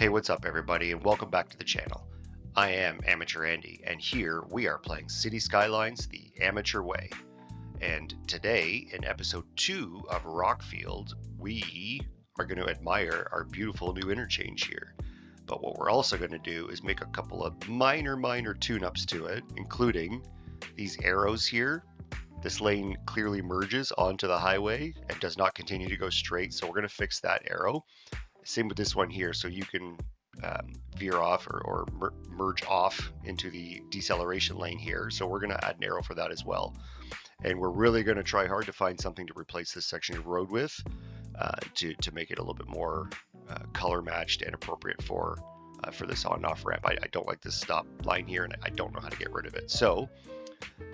Hey, what's up everybody, and welcome back to the channel. I am Amateur Andy, and here we are playing City Skylines the amateur way. And today, in episode 2 of Rockfield, we are going to admire our beautiful new interchange here. But what we're also going to do is make a couple of minor tune-ups to it, including these arrows here. This lane clearly merges onto the highway and does not continue to go straight, so we're going to fix that arrow. Same with this one here, so you can veer off or merge off into the deceleration lane here. So we're going to add an arrow for that as well. And we're really going to try hard to find something to replace this section of road with to make it a little bit more color matched and appropriate for this on and off ramp. I don't like this stop line here, and I don't know how to get rid of it. So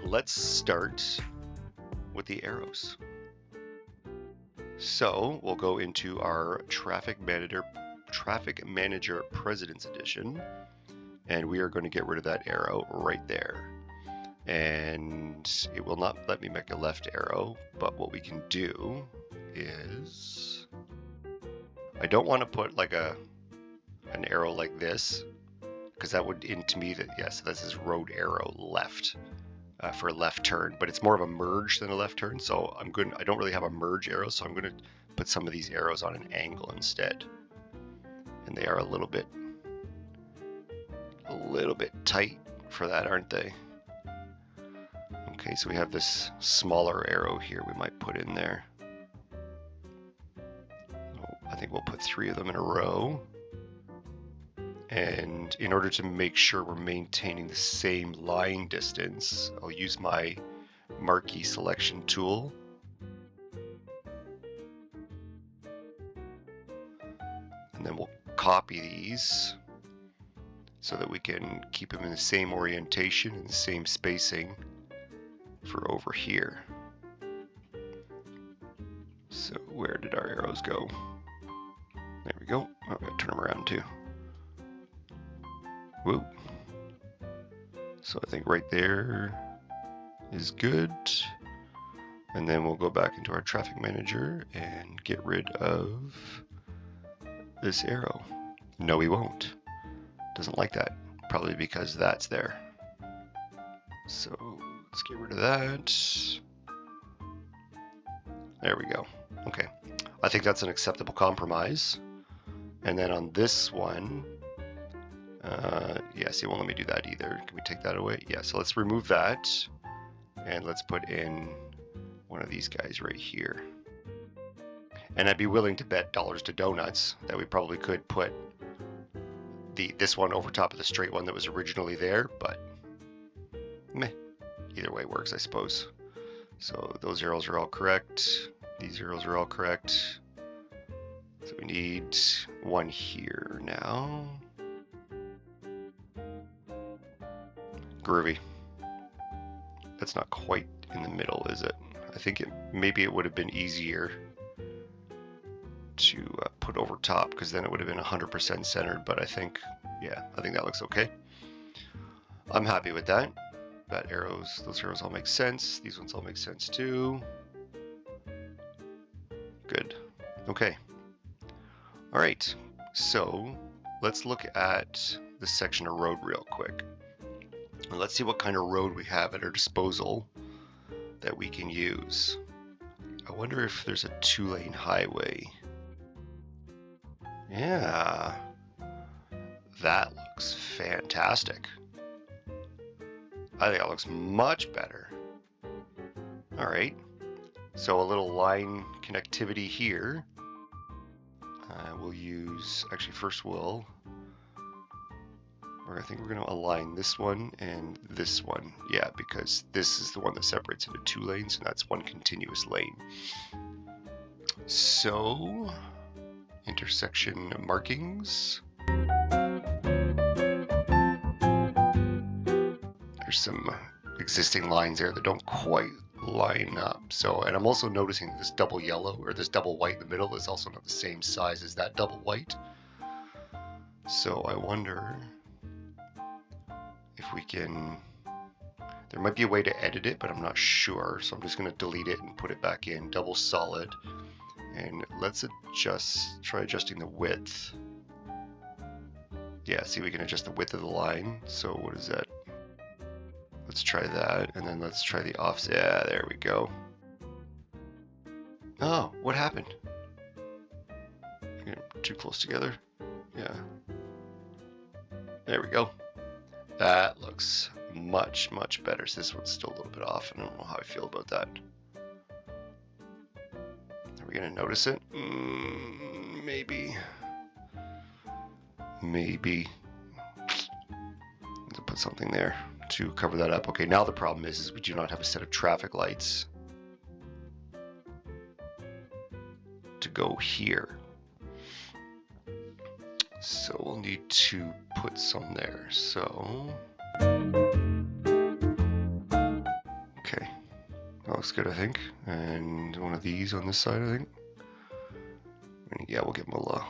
let's start with the arrows. So we'll go into our Traffic Manager President's Edition, and we are going to get rid of that arrow right there. And it will not let me make a left arrow, but what we can do is, I don't want to put like an arrow like this, because that would to me that yes, this is road arrow left. For a left turn, but it's more of a merge than a left turn, so I don't really have a merge arrow, so I'm going to put some of these arrows on an angle instead. And they are a little bit tight for that, aren't they? Okay, so we have this smaller arrow here we might put in there. I think we'll put 3 of them in a row. And in order to make sure we're maintaining the same line distance, I'll use my marquee selection tool. And then we'll copy these so that we can keep them in the same orientation and the same spacing for over here. So where did our arrows go? There we go. Oh, I'm going to turn them around too. Whoa. So I think right there is good. And then we'll go back into our traffic manager and get rid of this arrow. No, we won't. Doesn't like that. Probably because that's there. So let's get rid of that. There we go. Okay. I think that's an acceptable compromise. And then on this one, yes, it won't let me do that either. Can we take that away? Yeah, so let's remove that, and let's put in one of these guys right here. And I'd be willing to bet dollars to donuts that we probably could put this one over top of the straight one that was originally there, but meh, either way works, I suppose. So those arrows are all correct. These arrows are all correct. So we need one here now. Groovy. That's not quite in the middle, is it? I think maybe it would have been easier to put over top, because then it would have been 100% centered, but I think that looks okay. I'm happy with that. Those arrows all make sense. These ones all make sense too. Good. Okay. All right. So let's look at this section of road real quick. And let's see what kind of road we have at our disposal that we can use. I wonder if there's a 2-lane highway. Yeah, that looks fantastic. I think that looks much better. All right, so a little line connectivity here. We'll use, actually first I think we're going to align this one and this one. Yeah, because this is the one that separates into 2 lanes, and that's one continuous lane. So, intersection markings. There's some existing lines there that don't quite line up. So, and I'm also noticing this double yellow, or this double white in the middle, is also not the same size as that double white. So I wonder if we can, there might be a way to edit it, but I'm not sure. So I'm just going to delete it and put it back in double solid. And let's try adjusting the width. Yeah, see, we can adjust the width of the line. So what is that? Let's try that, and then let's try the offset. Yeah, there we go. Oh, what happened? Too close together. Yeah. There we go. That looks much, much better. So this one's still a little bit off. I don't know how I feel about that. Are we going to notice it? Maybe. Maybe. Let's put something there to cover that up. Okay, now the problem is we do not have a set of traffic lights to go here. So we'll need to put some there. So, okay, that looks good, I think. And one of these on this side, I think. Yeah, we'll give them a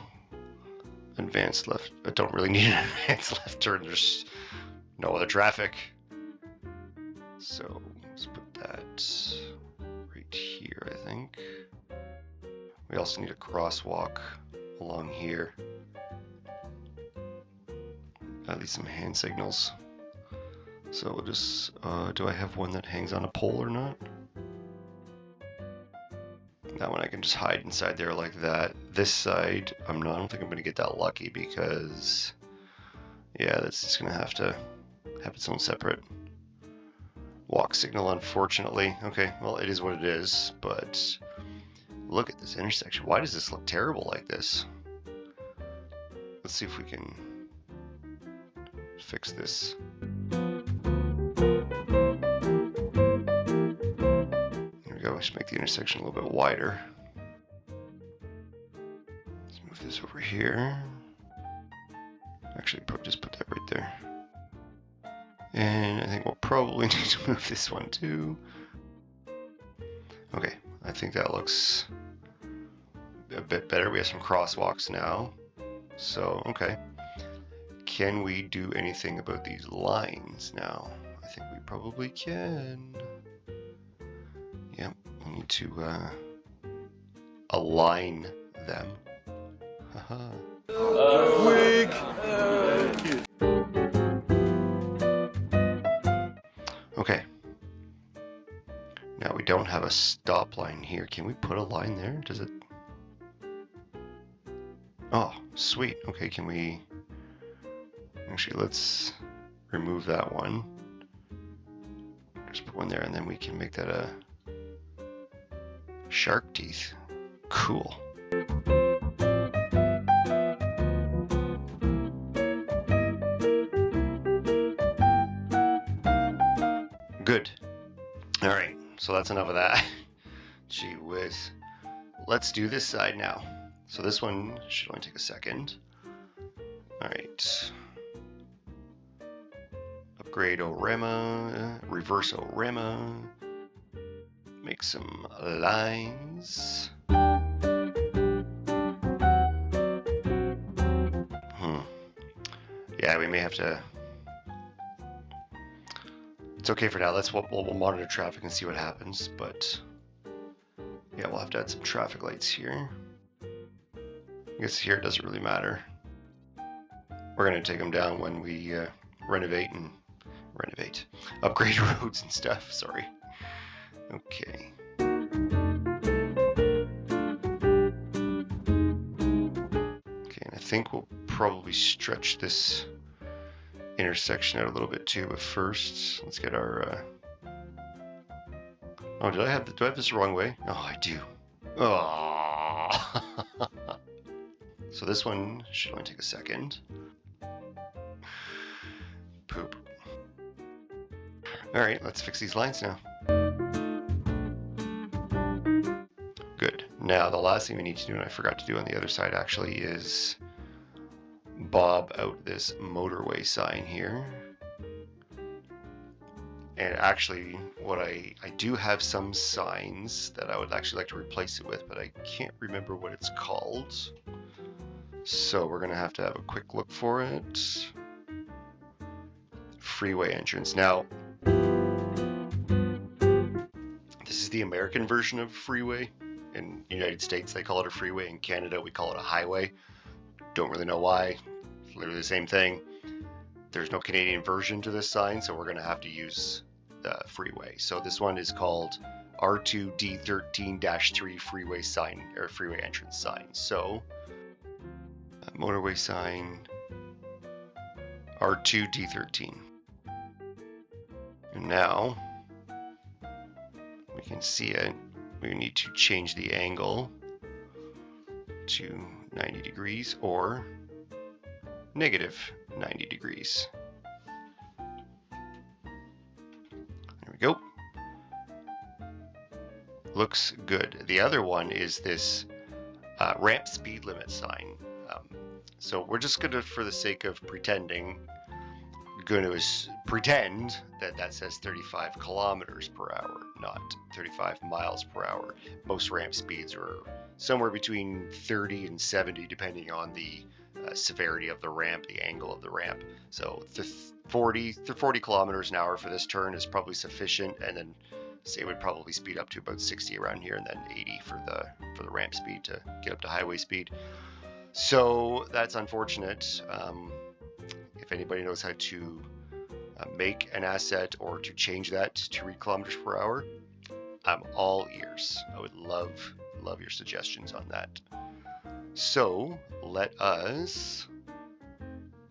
advanced left. I don't really need an advanced left turn. There's no other traffic. So let's put that right here, I think. We also need a crosswalk along here. At least some hand signals. So we'll just, do I have one that hangs on a pole or not? That one I can just hide inside there like that. This side, I don't think I'm going to get that lucky because, yeah, that's just going to have its own separate walk signal, unfortunately. Okay, well, it is what it is, but look at this intersection. Why does this look terrible like this? Let's see if we can fix this. There we go. Let's make the intersection a little bit wider. Let's move this over here. Actually, probably just put that right there. And I think we'll probably need to move this one too. Okay, I think that looks a bit better. We have some crosswalks now. So, okay. Can we do anything about these lines now? I think we probably can. Yep, we need to align them. Haha. Wig! Okay. Now we don't have a stop line here. Can we put a line there? Does it? Oh, sweet. Okay, can we... Actually, let's remove that one. Just put one there, and then we can make that a shark teeth. Cool. Good. All right, so that's enough of that. Gee whiz. Let's do this side now. So this one should only take a second. All right. Upgrade OREMA, reverse OREMA, make some lines. Yeah, we may have to. It's okay for now. We'll monitor traffic and see what happens. But yeah, we'll have to add some traffic lights here. I guess here it doesn't really matter. We're going to take them down when we upgrade roads and stuff. Sorry. Okay. Okay, and I think we'll probably stretch this intersection out a little bit too, but first let's get our oh, do I have this the wrong way? Oh, I do. Oh. So this one should only take a second. Poop. All right, let's fix these lines now. Good. Now the last thing we need to do, and I forgot to do on the other side actually, is bob out this motorway sign here. And actually, what I do have some signs that I would actually like to replace it with, but I can't remember what it's called. So we're gonna have to have a quick look for it. Freeway entrance. Now, this is the American version of freeway. In the United States, they call it a freeway. In Canada, we call it a highway. Don't really know why. literally the same thing. There's no Canadian version to this sign, so we're going to have to use the freeway. So this one is called R2D13-3 freeway sign, or freeway entrance sign. So motorway sign R2D13. And now we can see it. We need to change the angle to 90 degrees or negative 90 degrees. There we go. Looks good. The other one is this ramp speed limit sign. So we're just going to, for the sake of pretending, pretend that that says 35 kilometers per hour, not 35 miles per hour. Most ramp speeds are somewhere between 30 and 70, depending on the severity of the ramp, the angle of the ramp. So the 40 kilometers an hour for this turn is probably sufficient, and then say we'd probably speed up to about 60 around here, and then 80 for the ramp speed to get up to highway speed. So that's unfortunate. If anybody knows how to make an asset or to change that to read kilometers per hour, I'm all ears. I would love your suggestions on that. So let us,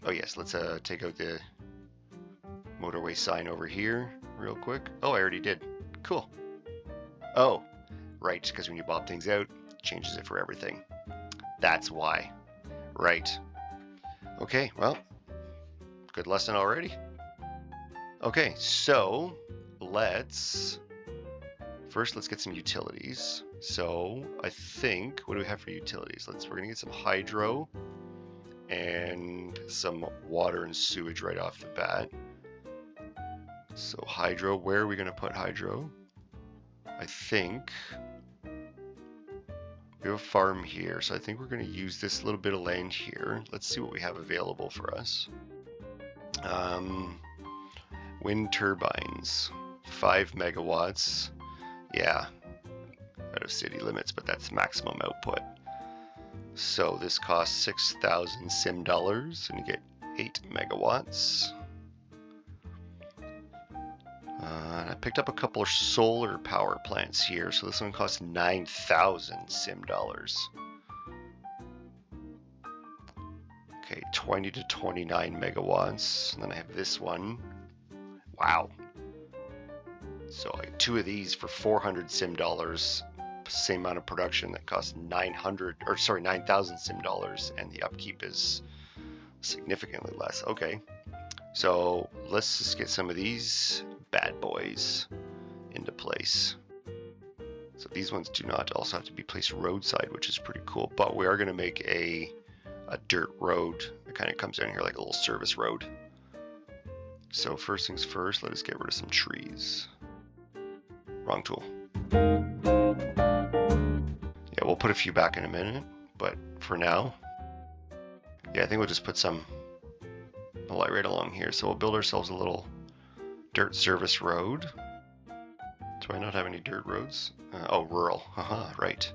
oh yes, let's take out the motorway sign over here real quick. Oh, I already did. Cool. Oh, right, because when you bob things out, it changes it for everything. That's why. Right. Okay, well, good lesson already. Okay, so let's get some utilities. So I think, what do we have for utilities? We're gonna get some hydro and some water and sewage right off the bat. So hydro, where are we gonna put hydro? I think we have a farm here, so I think we're gonna use this little bit of land here. Let's see what we have available for us. Wind turbines, 5 megawatts. Yeah, out of city limits, but that's maximum output. So this costs 6,000 sim dollars, and you get 8 megawatts. I picked up a couple of solar power plants here, so this one costs 9,000 sim dollars. Okay, 20 to 29 megawatts, and then I have this one. Wow. So like 2 of these for 400 sim dollars, same amount of production that costs 9,000 sim dollars, and the upkeep is significantly less. Okay, so let's just get some of these bad boys into place. So these ones do not also have to be placed roadside, which is pretty cool, but we are going to make a dirt road that kind of comes down here like a little service road. So first things first, let us get rid of some trees. Wrong tool. Yeah, we'll put a few back in a minute, but for now, yeah, I think we'll just put some light right along here. So we'll build ourselves a little dirt service road. Do I not have any dirt roads? Oh, rural. Haha, right.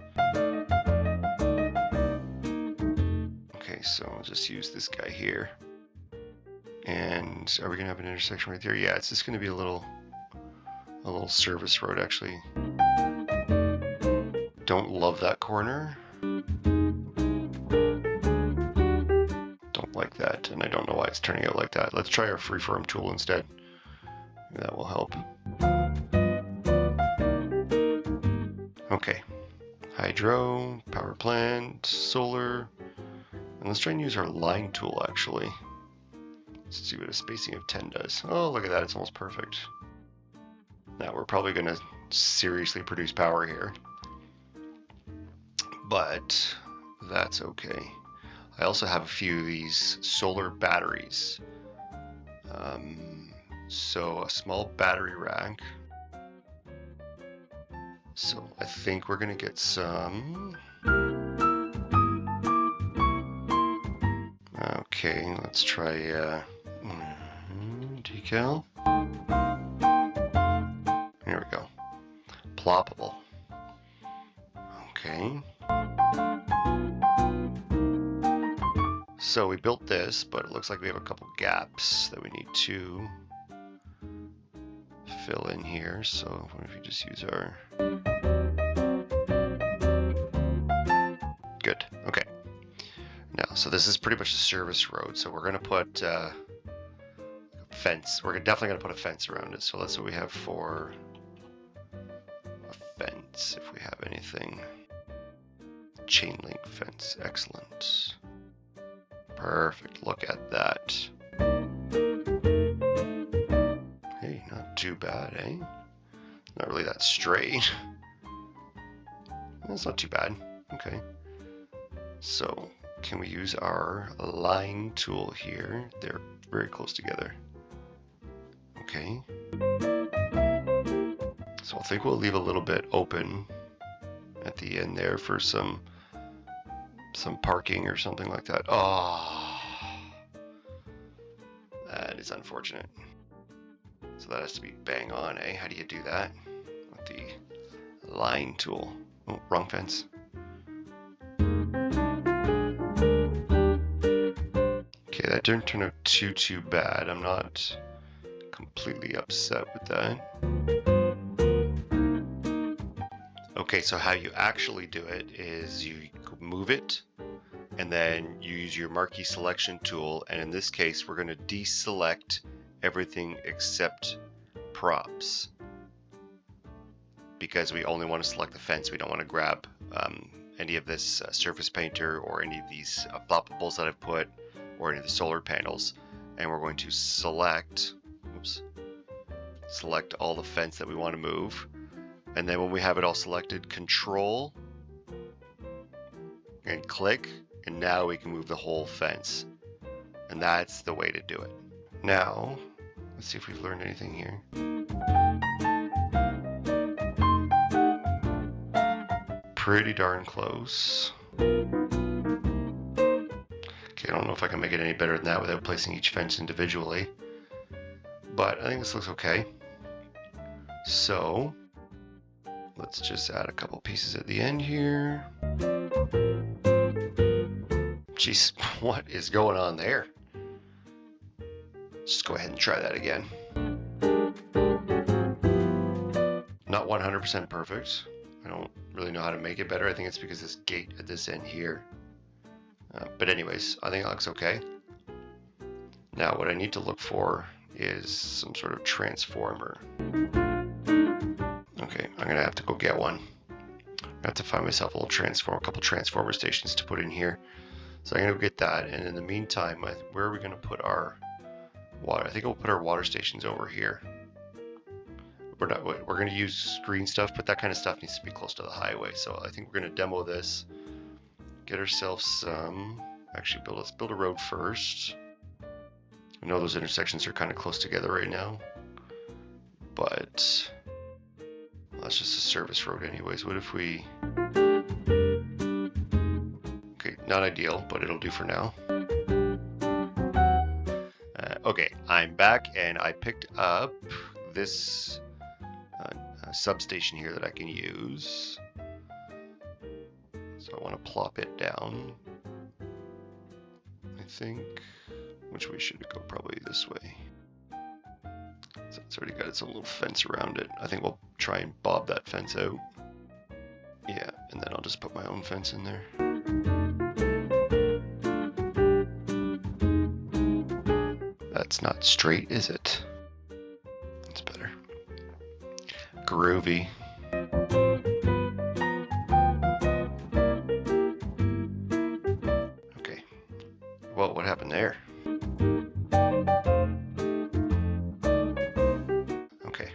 Okay, so I'll just use this guy here. And are we gonna have an intersection right there? Yeah, it's just gonna be a little service road actually. Don't love that corner. Don't like that, and I don't know why it's turning out like that. Let's try our freeform tool instead. Maybe that will help. Okay, hydro, power plant, solar, and let's try and use our line tool actually. Let's see what a spacing of 10 does. Oh, look at that, it's almost perfect. Now we're probably going to seriously produce power here, but that's okay. I also have a few of these solar batteries. So a small battery rack. So I think we're going to get some. Okay, let's try decal. Here we go. Ploppable. Okay. So we built this, but it looks like we have a couple gaps that we need to fill in here. So what if we just use our... Good, okay. Now, so this is pretty much a service road, so we're gonna put a fence. We're definitely gonna put a fence around it. So that's what we have for a fence, if we have anything. Chain link fence, excellent. Perfect, look at that. Hey, not too bad, eh? Not really that straight. That's not too bad, okay. So, can we use our line tool here? They're very close together. Okay. So I think we'll leave a little bit open at the end there for some parking or something like that. Oh, that is unfortunate. So that has to be bang on, eh? How do you do that? With the line tool. Oh, wrong fence. Okay, that didn't turn out too bad. I'm not completely upset with that. Okay, so how you actually do it is you move it, and then you use your marquee selection tool, and in this case we're going to deselect everything except props, because we only want to select the fence. We don't want to grab any of this surface painter or any of these floppables that I've put, or any of the solar panels, and we're going to select all the fence that we want to move. And then when we have it all selected, Control and click, and now we can move the whole fence. And that's the way to do it. Now, let's see if we've learned anything here. Pretty darn close. Okay, I don't know if I can make it any better than that without placing each fence individually, but I think this looks okay. So, let's just add a couple pieces at the end here. Jeez, what is going on there? Let's just go ahead and try that again. Not 100% perfect. I don't really know how to make it better. I think it's because this gate at this end here. But anyways, I think it looks okay. Now what I need to look for is some sort of transformer. Okay, I'm gonna have to go get one. I have to find myself a couple transformer stations to put in here. So I'm gonna go get that, and in the meantime, where are we gonna put our water? I think we'll put our water stations over here. We're gonna use green stuff, but that kind of stuff needs to be close to the highway. So I think we're gonna demo this, get ourselves some. Actually, let's build a road first. I know those intersections are kind of close together right now, but that's just a service road anyways. What if we... Okay, not ideal, but it'll do for now. Okay, I'm back, and I picked up this substation here that I can use. So I want to plop it down. I think, which way should it go? Probably this way. So it's already got its own little fence around it. I think we'll try and bob that fence out. Yeah, and then I'll just put my own fence in there. That's not straight, is it? That's better. Groovy. Okay. Well, what happened there? Okay.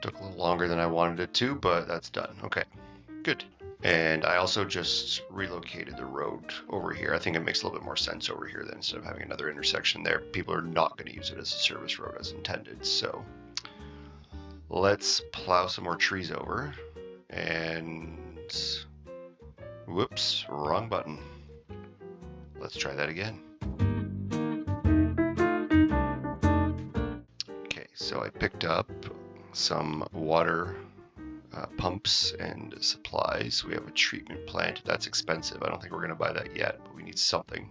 Took a little longer than I wanted it to, but that's done. Okay. Good. And I also just relocated the road over here. I think it makes a little bit more sense over here than instead of having another intersection there. People are not going to use it as a service road as intended. So let's plow some more trees over. And whoops, wrong button. Let's try that again. Okay, so I picked up some water pumps and supplies. We have a treatment plant. That's expensive. I don't think we're going to buy that yet, but we need something.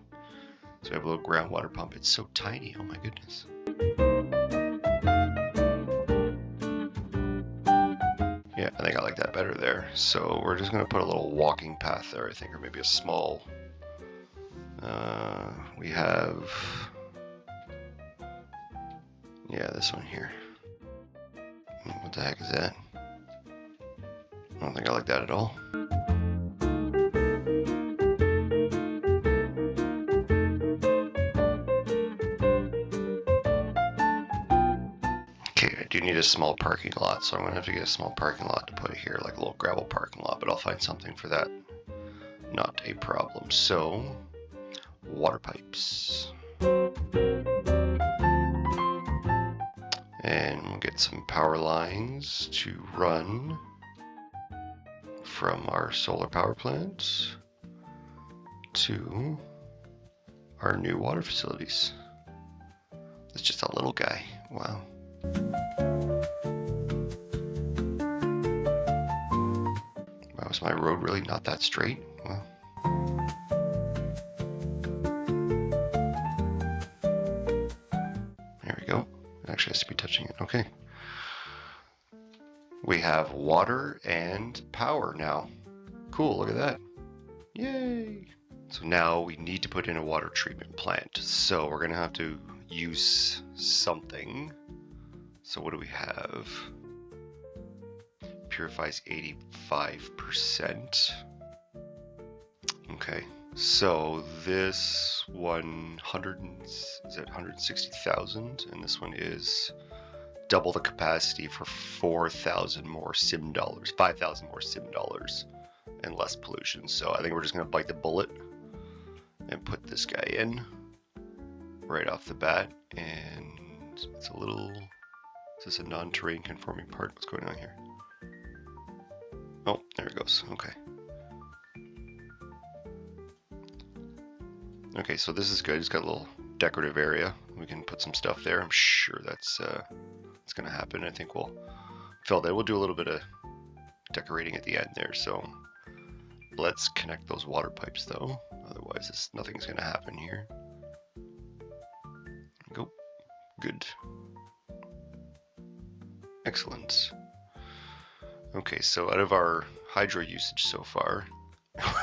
So we have a little groundwater pump. It's so tiny. Oh my goodness. Yeah, I think I like that better there. So we're just going to put a little walking path there, I think, or maybe a small. We have, yeah, this one here. What the heck is that? I don't think I like that at all. Okay, I do need a small parking lot, so I'm going to have to get a small parking lot to put here, like a little gravel parking lot, but I'll find something for that. Not a problem. So, water pipes. And we'll get some power lines to run from our solar power plant to our new water facilities. It's just a little guy. Wow. Wow, is my road really not that straight? Wow. There we go. It actually has to be touching it. Okay. We have water and power now. Cool, look at that. Yay! So now we need to put in a water treatment plant. So we're gonna have to use something. So what do we have? Purifies 85%. Okay, so this 160,000, and this one is double the capacity for 4,000 more sim dollars, 5,000 more sim dollars, and less pollution. So I think we're just gonna bite the bullet and put this guy in right off the bat. And it's a little, is this a non-terrain conforming part? What's going on here? Oh, there it goes. Okay. Okay, so this is good. It's got a little decorative area. We can put some stuff there. I'm sure that's it's gonna happen. I think we'll fill that. We'll do a little bit of decorating at the end there. So let's connect those water pipes though. Otherwise, nothing's gonna happen here. Go. Good. Excellent. Okay, so out of our hydro usage so far,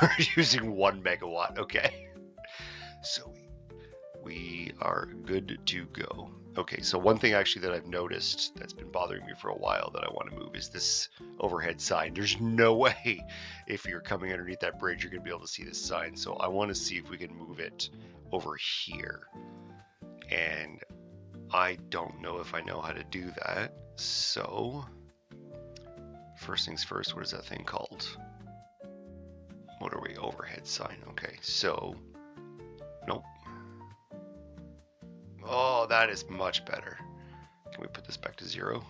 we're using 1 megawatt. Okay. So we are good to go. Okay, so one thing actually that I've noticed that's been bothering me for a while that I want to move is this overhead sign. There's no way if you're coming underneath that bridge you're going to be able to see this sign. So I want to see if we can move it over here. And I don't know if I know how to do that. So first things first, what is that thing called? Motorway overhead sign. Okay, so nope. Oh, that is much better. Can we put this back to 0?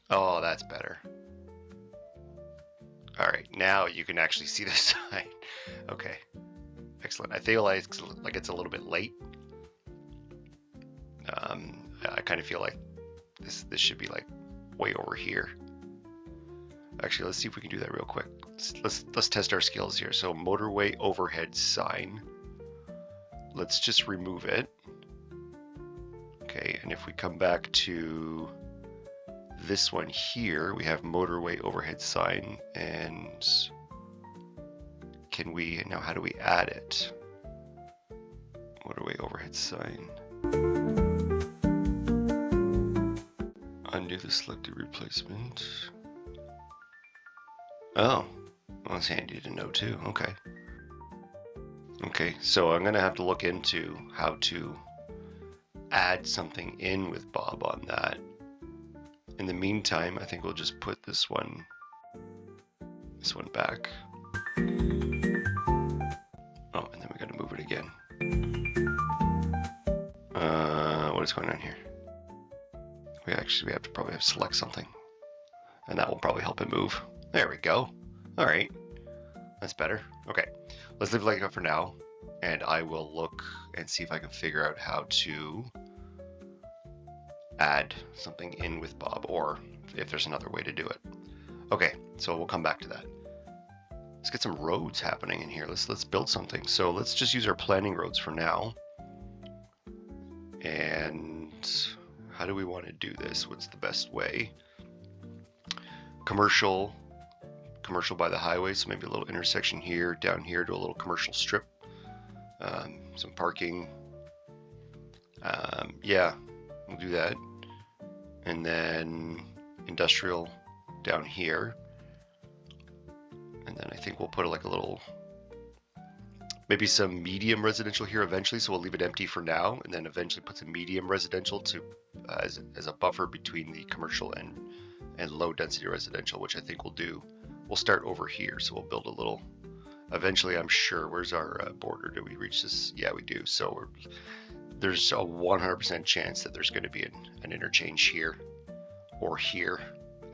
Oh, that's better. All right, now you can actually see the sign. Okay, excellent. I feel like it's a little bit late. I kind of feel like this should be like way over here. Actually, let's see if we can do that real quick. Let's test our skills here. So motorway overhead sign. Let's just remove it. Okay, and if we come back to this one here, we have motorway overhead sign, and can we, now how do we add it? Motorway overhead sign. Undo the selected replacement. Oh, well, that's handy to know too. Okay. Okay, so I'm gonna have to look into how to add something in with Bob on that. In the meantime, I think we'll just put this one back. Oh, and then we gotta move it again. What is going on here? We have to probably select something, and that will probably help it move. There we go. All right, that's better. Okay, let's leave it like that for now, and I will look and see if I can figure out how to add something in with Bob, or if there's another way to do it. Okay, so we'll come back to that. let's get some roads happening in here. Let's build something. So let's just use our planning roads for now. And how do we want to do this? What's the best way? Commercial by the highway, so maybe a little intersection here, down here to a little commercial strip. Some parking. Yeah, we'll do that. And then industrial down here. And then I think we'll put like a little, maybe some medium residential here eventually, so we'll leave it empty for now, and then eventually put some medium residential to as a buffer between the commercial and low density residential, which I think we'll do. We'll start over here, so we'll build a little, eventually I'm sure, where's our border? Do we reach this? Yeah, we do. So there's a 100% chance that there's going to be an interchange here or here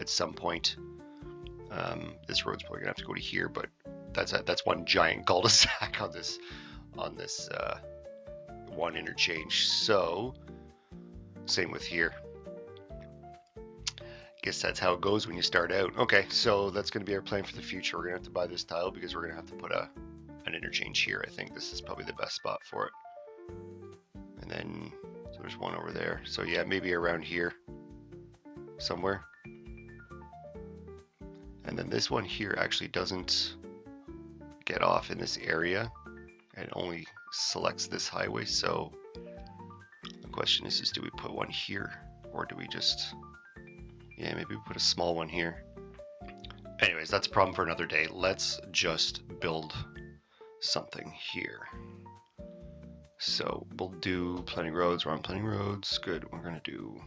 at some point. This road's probably gonna have to go to here, but that's one giant cul-de-sac on this one interchange. So same with here. Guess that's how it goes when you start out. Okay, so that's going to be our plan for the future. We're going to have to buy this tile because we're going to have to put an interchange here. I think this is probably the best spot for it. And then, so there's one over there. So yeah, maybe around here somewhere. And then this one here actually doesn't get off in this area and only selects this highway. So the question is do we put one here or do we just, yeah, maybe we put a small one here. Anyways, that's a problem for another day. Let's just build something here. So we'll do planning roads. We're on planning roads. Good. We're going to do,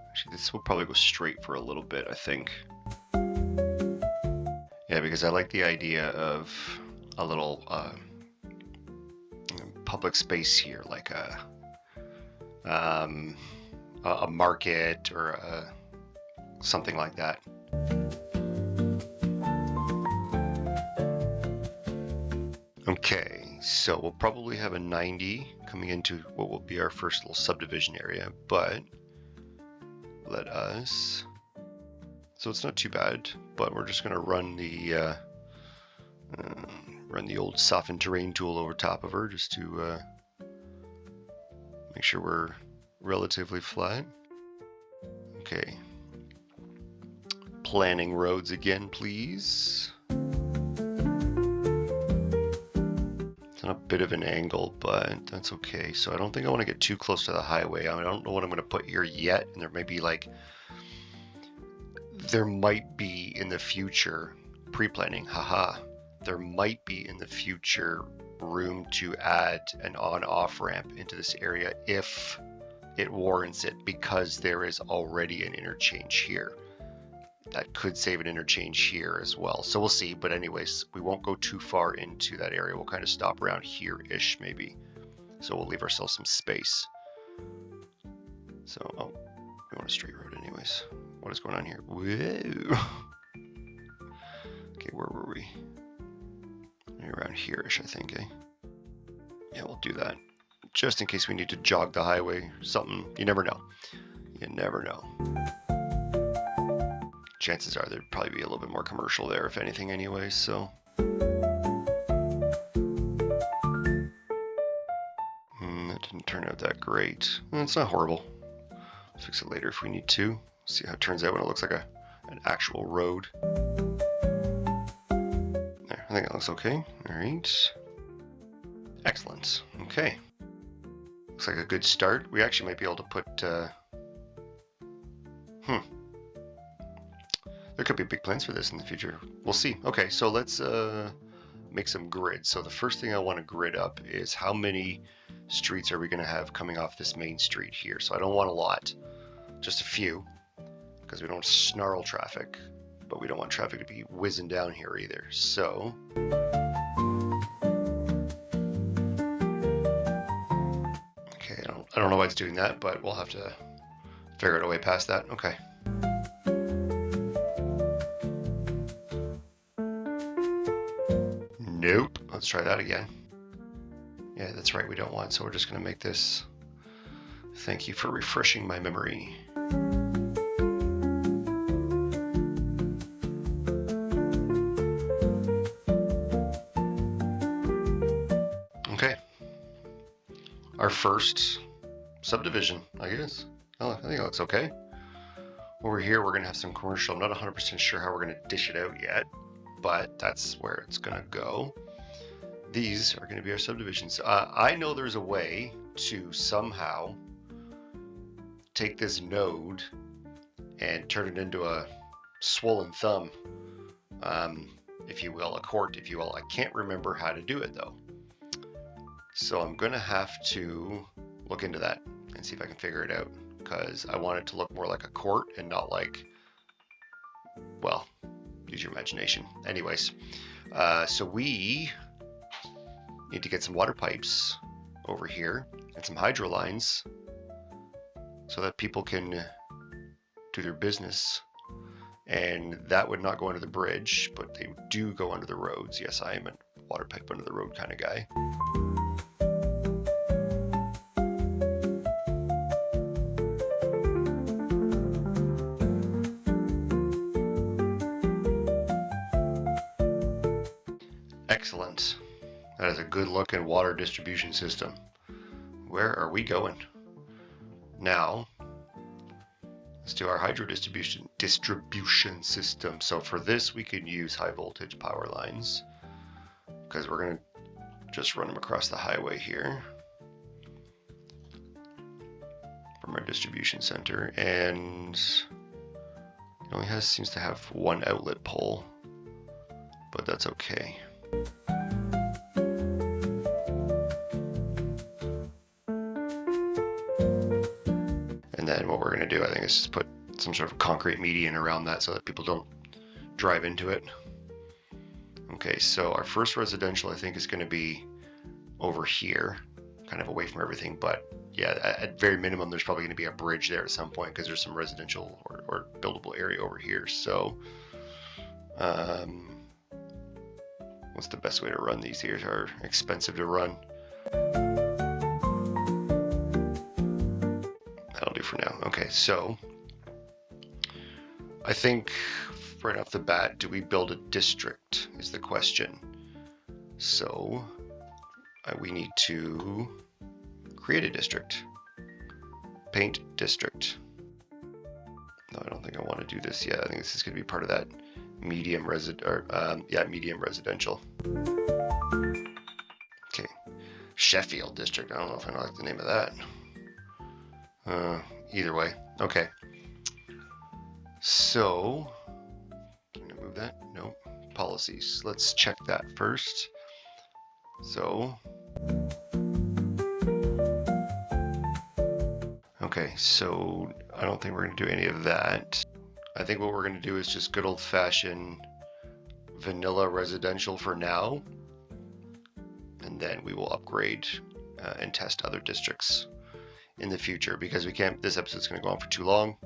actually this will probably go straight for a little bit, I think. Yeah, because I like the idea of a little public space here, like a market or something like that. Okay, so we'll probably have a 90 coming into what will be our first little subdivision area, but let us, so it's not too bad, but we're just going to run the old softened terrain tool over top of her just to make sure we're relatively flat. Okay, planning roads again, please. It's on a bit of an angle, but that's okay. So I don't think I want to get too close to the highway. I don't know what I'm going to put here yet, and there might be in the future pre-planning, there might be in the future room to add an on-off ramp into this area if it warrants it, because there is already an interchange here. That could save an interchange here as well. So we'll see, but anyways, we won't go too far into that area. We'll kind of stop around here-ish maybe. So we'll leave ourselves some space. So, oh, we want a straight road anyways. What is going on here? Whoa. Okay, where were we? Maybe around here-ish, I think, eh? Yeah, we'll do that. Just in case we need to jog the highway or something. You never know. You never know. Chances are there'd probably be a little bit more commercial there, if anything, anyway, so. That didn't turn out that great. It's not horrible. I'll fix it later if we need to. See how it turns out when it looks like an actual road. There, I think that looks okay. All right. Excellent. Okay. Looks like a good start. We actually might be able to put, there could be big plans for this in the future. We'll see. Okay, so let's make some grids. So the first thing I want to grid up is how many streets are we going to have coming off this main street here. So I don't want a lot, just a few, because we don't snarl traffic, but we don't want traffic to be whizzing down here either. So okay, I don't know why it's doing that, but we'll have to figure out a way past that. Okay. Nope. Let's try that again. Yeah, that's right. We don't want, so we're just going to make this. Thank you for refreshing my memory. our first subdivision, I guess. Oh, I think it looks okay. Over here, we're gonna have some commercial. I'm not 100% sure how we're gonna dish it out yet, but that's where it's gonna go. These are gonna be our subdivisions. I know there's a way to somehow take this node and turn it into a swollen thumb, if you will, a court, if you will. I can't remember how to do it though. So I'm gonna have to look into that and see if I can figure it out, because I want it to look more like a court and not like, well, use your imagination. Anyways, so we need to get some water pipes over here and some hydro lines so that people can do their business. And that would not go under the bridge, but they do go under the roads. Yes, I am a water pipe under the road kind of guy. Excellent. That is a good looking water distribution system. Where are we going? Now, let's do our hydro distribution system. So for this, we can use high voltage power lines, because we're going to just run them across the highway here from our distribution center. And it only seems to have one outlet pole, but that's okay. And then what we're going to do, I think, is just put some sort of concrete median around that so that people don't drive into it. Okay, so our first residential, I think, is going to be over here, kind of away from everything. But yeah, at very minimum, there's probably going to be a bridge there at some point, because there's some residential or buildable area over here. So what's the best way to run these? These are expensive to run. That'll do for now. Okay, so I think right off the bat, do we build a district is the question. So we need to create a district. Paint district. No, I don't think I want to do this yet. I think this is going to be part of that medium medium residential. Okay, Sheffield district. I don't know if I like the name of that. Either way, okay. So, can I move that? No. Policies. Let's check that first. So, okay. So I don't think we're going to do any of that. I think what we're going to do is just good old-fashioned vanilla residential for now, and then we will upgrade and test other districts in the future, because we can't. This episode's going to go on for too long,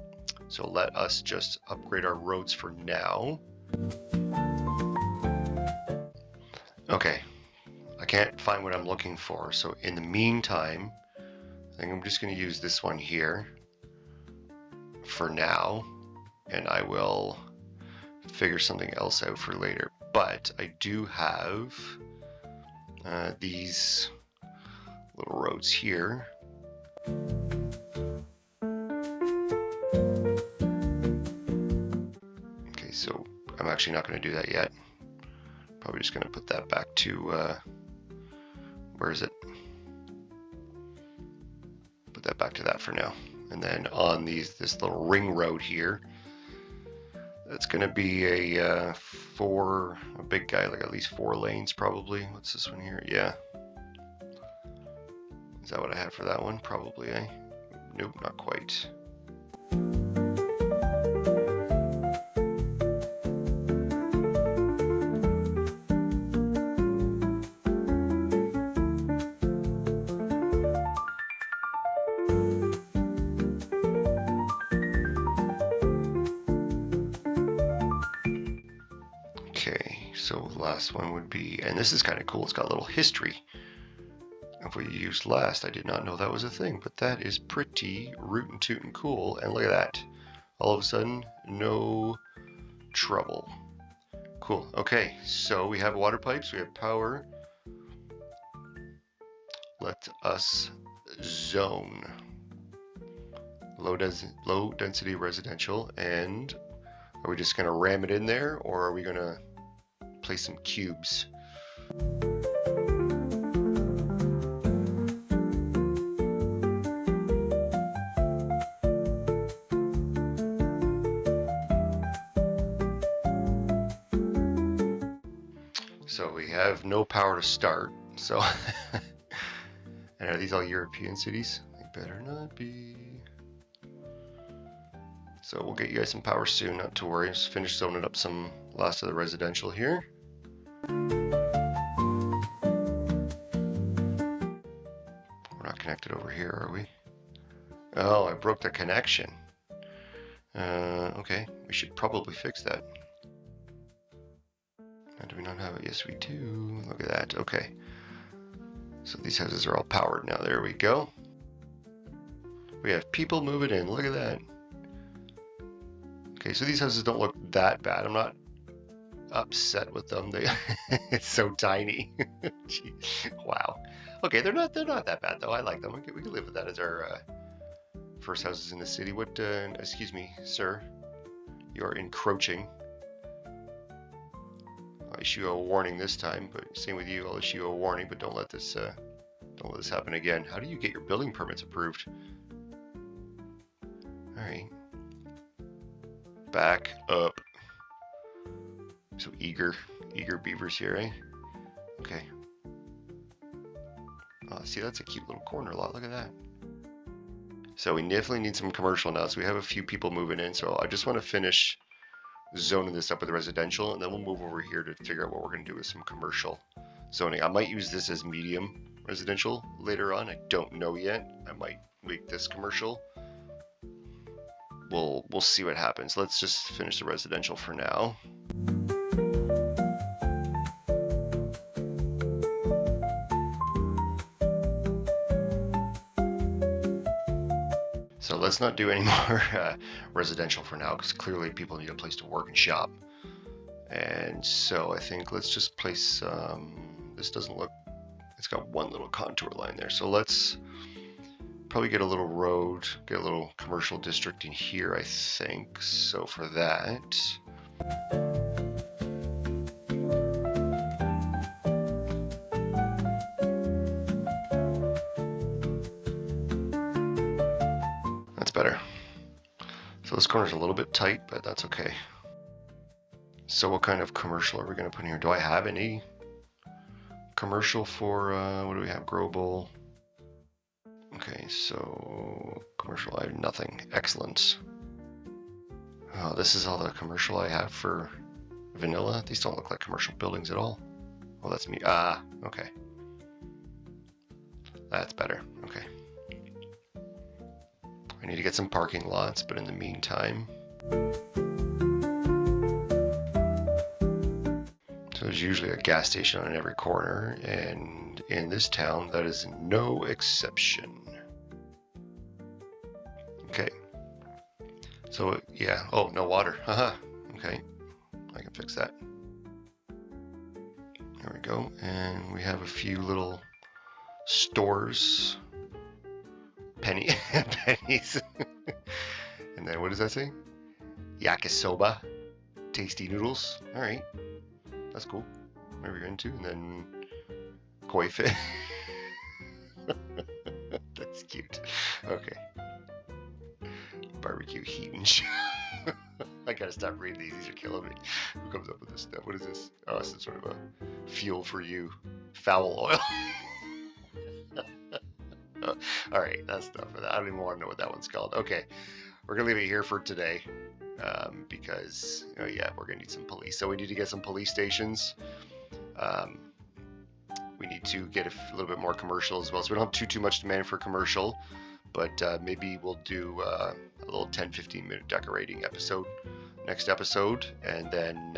so let us just upgrade our roads for now. Okay, I can't find what I'm looking for, so in the meantime, I think I'm just going to use this one here for now, and I will figure something else out for later. But I do have these little roads here. Okay, so I'm actually not going to do that yet. Probably just going to put that back to, where is it? Put that back to that for now. And then on this little ring road here, that's going to be a big guy, like at least 4 lanes probably. What's this one here? Yeah. Is that what I had for that one? Probably, eh? Nope, not quite. Okay, so the last one would be, and this is kind of cool, it's got a little history of what you used last. I did not know that was a thing, but that is pretty rootin' tootin' cool. And look at that. All of a sudden, no trouble. Cool. Okay, so we have water pipes, we have power. Let us zone. Low density residential. And are we just going to ram it in there, or are we going to place some cubes? So we have no power to start. So, and are these all European cities? They better not be. So we'll get you guys some power soon, not to worry. Just finish zoning up some last of the residential here. We're not connected over here, are we? Oh, I broke the connection. Okay, we should probably fix that. Do we not have it? Yes, we do. Look at that. Okay. So these houses are all powered now. There we go. We have people moving in. Look at that. Okay, so these houses don't look that bad. I'm not upset with them. They it's so tiny. Wow. Okay, they're not that bad though. I like them. We can live with that as our first houses in the city. What excuse me, sir. You're encroaching. I'll issue a warning this time, but same with you. I'll issue a warning, but don't let this happen again. How do you get your building permits approved? All right, back up. So eager beavers here, eh? Okay. See, that's a cute little corner lot. Look at that. So we definitely need some commercial now. So we have a few people moving in. So I just want to finish zoning this up with the residential, and then we'll move over here to figure out what we're going to do with some commercial zoning. I might use this as medium residential later on. I don't know yet. I might make this commercial. We'll see what happens. Let's just finish the residential for now. So let's not do any more residential for now, because clearly people need a place to work and shop. And so I think let's just place, this doesn't look, it's got one little contour line there. So let's probably get a little road, get a little commercial district in here, I think. So for that, better. So this corner's a little bit tight, but that's okay. So what kind of commercial are we going to put in here? Do I have any commercial for, what do we have? Grow bowl. Okay, so commercial, I have nothing. Excellent. Oh, this is all the commercial I have for vanilla. These don't look like commercial buildings at all. Oh, that's me. Ah, okay. That's better. Okay. I need to get some parking lots, but in the meantime, so there's usually a gas station on every corner, and in this town, that is no exception. Okay. So, yeah. Oh, no water. Haha. Okay. I can fix that. There we go. And we have a few little stores. Pennies. And then what does that say? Yakisoba. Tasty noodles. All right. That's cool. Where we're into. And then koi fish. That's cute. Okay. Barbecue heat and show. I gotta stop reading these. These are killing me. Who comes up with this stuff? What is this? Oh, it's sort of a fuel for you. Foul oil. All right, that's enough for that. I don't even want to know what that one's called. Okay, we're gonna leave it here for today because yeah, we're gonna need some police. So we need to get some police stations. We need to get a little bit more commercial as well. So we don't have too much demand for commercial, but maybe we'll do a little 10-15 minute decorating episode next episode, and then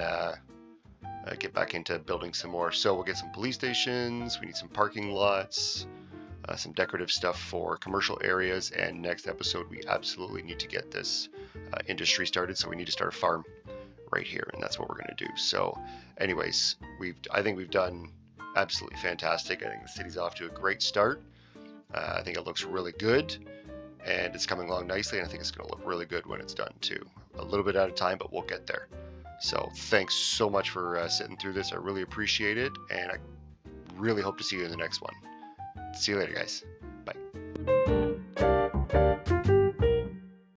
get back into building some more. So we'll get some police stations. We need some parking lots. Some decorative stuff for commercial areas, and next episode we absolutely need to get this industry started, so we need to start a farm right here, and that's what we're going to do. So anyways, I think we've done absolutely fantastic. I think the city's off to a great start, I think it looks really good, and it's coming along nicely, and I think it's going to look really good when it's done too. A little bit out of time, but we'll get there. So thanks so much for sitting through this. I really appreciate it, and I really hope to see you in the next one. See you later, guys. Bye.